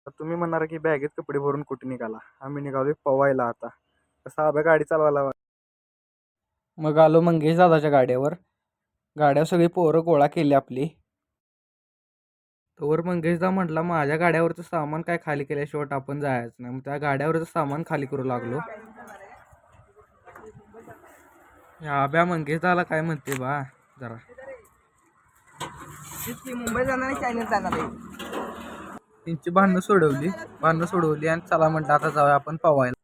तर तुम्ही म्हणणार की बॅगेत कपडे भरून कुठे निघाला. आम्ही निघालोय पवायला आता. कसा आब्या गाडी चालवायला. मग आलो मंगेश दादाच्या गाड्यावर. गाड्या सगळी पोरं गोळा केली आपली. तोवर मंगेशदा म्हटला माझ्या गाड्यावरचं सामान काय खाली केल्याशिवाय आपण जायचं नाही. मग त्या गाड्यावरचं सामान खाली करू लागलो. आब्या मंगेशदाला काय म्हणते बा जरा. मुंबई जाणार आणि चायनीज जाणार आहे. त्यांची भांडणं सोडवली आणि चला म्हटलं आता जाऊया आपण पवायला.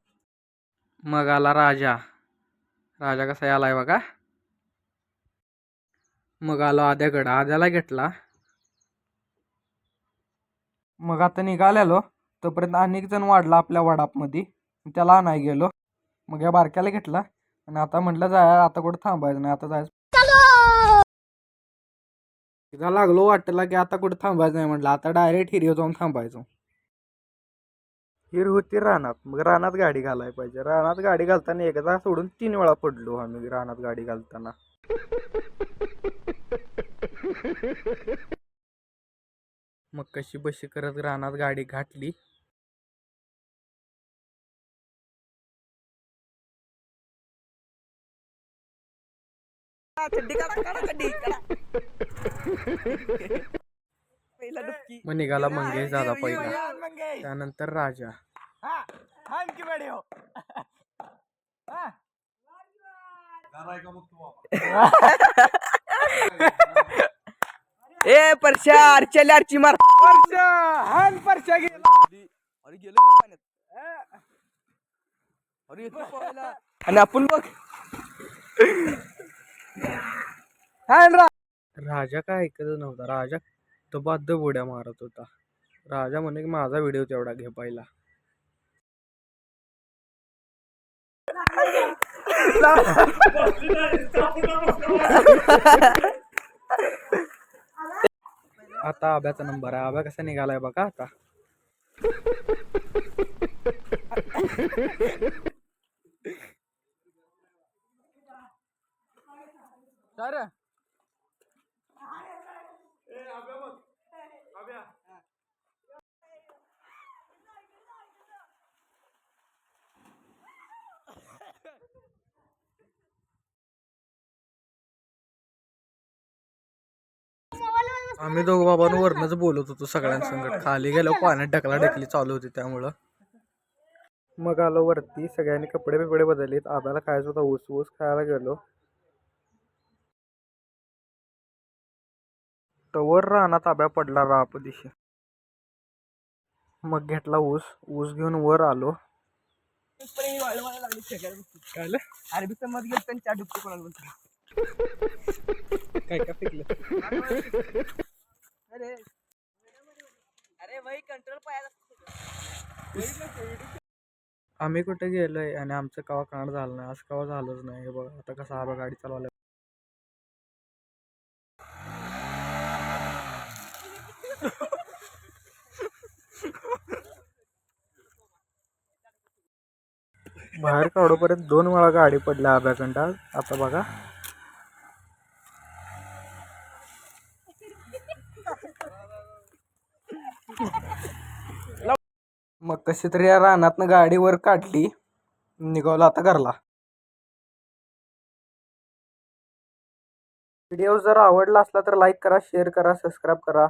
मग आला राजा. राजा कसा आलाय बघा. मग आलो आद्याकडं. आद्याला घेतला. मग आता निघालेलो तोपर्यंत अनेक जण वाढला आपल्या वडापमध्ये. त्याला आणाय गेलो. मग या बारक्याला घेतला आणि आता म्हटलं जाया आता कुठं थांबायचं नाही. आता जायचं तिला लागलो वाटला की आता कुठं थांबायचं नाही. म्हटलं आता डायरेक्ट हिरीवर जाऊन थांबायचो. हिर होती रानात. मग रानात गाडी घालायला पाहिजे. रानात गाडी घालताना एकदा सोडून 3 वेळा पडलो आम्ही रानात गाडी घालताना. मग कशी बशी करत रानात गाडी घातली. मग निघाला मंगेश दादा पहिला. त्यानंतर राजा. ए परशा अर्चल्या अर्ची मार. परशा गेला. अरे गेलो पाण्यात. अरे आणि आपण बघ. राजा काय ऐकतच नव्हता. राजा दबाद उड्या मारत होता. राजा म्हणे की माझा व्हिडिओ तेवढा घे पहिला. आता आब्याचा नंबर आहे. आब्या कसा निघालाय बघा आता. आम्ही दोघं बाबांवरनच बोलत होतो सगळ्यांसंगत. खाली गेलो पाण्यात ढकली चालू होती त्यामुळं. मग आलो वरती. सगळ्यांनी कपडे बिपडे बदललेत. आब्याला खायचं होता ऊस. ऊस खायला गेलो. तवर रानात आब्या पडला रापदिशी. मग घेतला ऊस. ऊस घेऊन वर आलो. अरबी समज गेल त्यांच्या डुबकी कोणाला बोलतो. काय काय फेकलं. अरे भाई कंट्रोल पायाला. आम्ही कुठे गेलोय आणि आमचं कवा कांड झालं नाही. असं कवा झालंच नाही. हे बघा आता कसं आबा गाडी चालवलं. बाहेर काढोपर्यंत 2 वेळा गाडी पडल्या आब्याकडं. आता बघा. मग कशी तरी या रानातनं गाडी वर काढली. निघालो आता घरला. व्हिडिओ जर आवडला असला तर लाईक करा, शेअर करा, सबस्क्राईब करा.